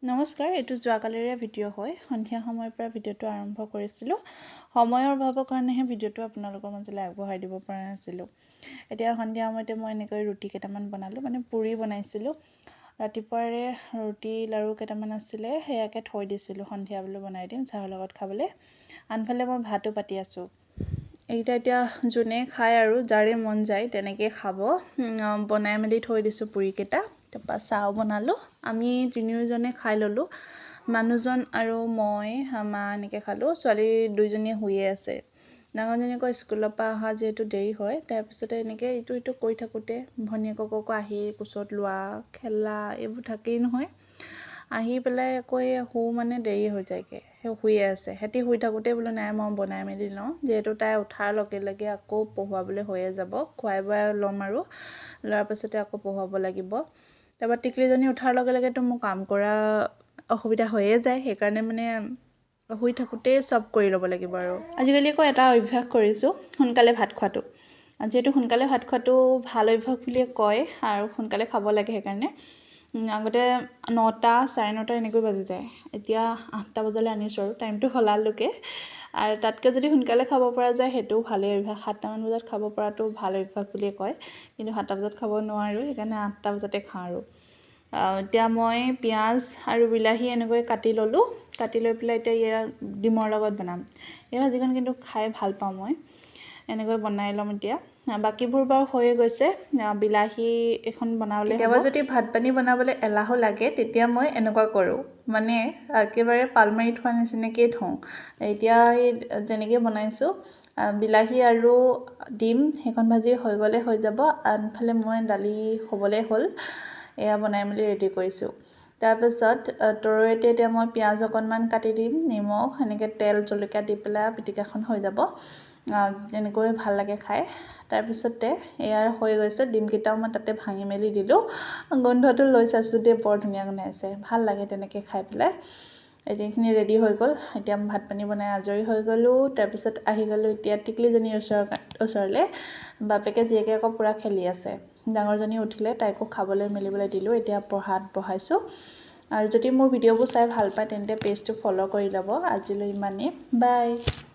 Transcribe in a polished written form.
নমস্কাৰ, এইটো যোৱাকালিৰে ভিডিঅ' হয়। সন্ধিয়া সময়ৰ পৰা ভিডিঅ'টো আৰম্ভ কৰিছিলোঁ। সময়ৰ অভাৱৰ কাৰণেহে ভিডিঅ'টো আপোনালোকৰ মাজলৈ আগবঢ়াই দিব পৰা নাছিলোঁ। এতিয়া সন্ধিয়া সময়তে মই এনেকৈ ৰুটি কেইটামান বনালোঁ, মানে পুৰি বনাইছিলোঁ। ৰাতিপুৱাৰে ৰুটি লাৰু কেইটামান আছিলে, সেয়াকে থৈ দিছিলোঁ, সন্ধিয়া বোলো বনাই দিম চাহৰ লগত খাবলৈ। আনফালে মই ভাতো পাতি আছোঁ। এইকেইটা এতিয়া যোনে খায় আৰু যাৰে মন যায় তেনেকৈ খাব। বনাই মেলি থৈ দিছোঁ পুৰিকেইটা। তাৰপৰা চাহও বনালোঁ। আমি তিনিওজনে খাই ল'লোঁ। মানুহজন আৰু মই মা এনেকৈ খালোঁ। ছোৱালী দুইজনীয়ে শুয়ে আছে। ডাঙৰজনী আকৌ স্কুলৰ পৰা অহা যিহেতু দেৰি হয়, তাৰপিছতে এনেকৈ ইটো কৰি থাকোঁতে ভনীয়েককো আহি কোচত লোৱা খেলা এইবোৰ থাকেই নহয়। আহি পেলাই আকৌ মানে দেৰি হৈ যায়গৈ। সেই শুয়ে আছে। সিহঁতি শুই থাকোঁতে বোলো নাই মই বনাই মেলি লওঁ, যিহেতু তাই উঠাৰ লগে লগে আকৌ পঢ়ুৱাবলৈ হৈয়ে যাব। খুৱাই বোৱাই ল'ম আৰু লোৱাৰ পাছতে আকৌ পঢ়ুৱাব লাগিব। তাৰপৰা টিকলিজনী উঠাৰ লগে লগেতো মোৰ কাম কৰা অসুবিধা হৈয়ে যায়। সেইকাৰণে মানে শুই থাকোঁতেই চব কৰি ল'ব লাগিব আৰু। আজিকালি আকৌ এটা অভ্যাস কৰিছোঁ, সোনকালে ভাত খোৱাটো। যিহেতু সোনকালে ভাত খোৱাটো ভাল অভ্যাস বুলিয়ে কয় আৰু সোনকালে খাব লাগে। সেইকাৰণে আগতে 9টা, 9:30 এনেকৈ বাজি যায়। এতিয়া 8টা বজালৈ আনিছোঁ আৰু টাইমটো সলালোকে। আৰু তাতকৈ যদি সোনকালে খাব পৰা যায় সেইটোও ভালেই অভ্যাস। 7টামান বজাত খাব পৰাটো ভাল অভ্যাস বুলিয়ে কয়, কিন্তু 7টা বজাত খাব নোৱাৰোঁ। সেইকাৰণে 8টা বজাতে খাওঁ আৰু। এতিয়া মই পিঁয়াজ আৰু বিলাহী এনেকৈ কাটি ল'লোঁ। কাটি লৈ পেলাই এতিয়া এয়া ডিমৰ লগত বনাম। এই ভাজিখন কিন্তু খাই ভাল পাওঁ মই। এনেকৈ বনাই ল'ম এতিয়া। বাকীবোৰ বাৰু হৈয়ে গৈছে। বিলাহী এখন বনাবলৈ কেতিয়াবা যদি ভাত পানী বনাবলৈ এলাহো লাগে তেতিয়া মই এনেকুৱা কৰোঁ, মানে একেবাৰে পাল মাৰি থোৱা নিচিনাকেই থওঁ। এতিয়া এই যেনেকৈ বনাইছোঁ, বিলাহী আৰু ডিম সেইখন ভাজি হৈ গ'লে হৈ যাব। আনফালে মই দালি হ'বলৈ হ'ল, এয়া বনাই মেলি ৰেডি কৰিছোঁ। তাৰপিছত তৰৈতে এতিয়া মই পিঁয়াজ অকণমান কাটি দিম, নিমখ এনেকৈ তেল জলকীয়া দি পেলাই পিটিকাখন হৈ যাব। এনেকৈ ভাল লাগে খাই। তাৰপিছতে এয়া হৈ গৈছে। ডিমকেইটাও মই তাতে ভাঙি মেলি দিলোঁ। গোন্ধটো লৈ চাইছোঁ দেই, বৰ ধুনীয়া গোন্ধাইছে। ভাল লাগে তেনেকৈ খাই পেলাই। এইখিনি ৰেডি হৈ গ'ল। এতিয়া মই ভাত পানী বনাই আজৰি হৈ গ'লোঁ। তাৰপিছত আহি গ'লোঁ এতিয়া টিকলিজনীৰ ওচৰলৈ। বাপেকে জীয়েকে আকৌ পূৰা খেলি আছে। ডাঙৰজনী উঠিলে, তাইকো খাবলৈ মেলিবলৈ দিলোঁ। এতিয়া পঢ়াত বহাইছোঁ। আৰু যদি মোৰ ভিডিঅ'বোৰ চাই ভাল পায় তেন্তে পেজটো ফ'ল' কৰি ল'ব। আজিলৈ ইমানেই, বাই।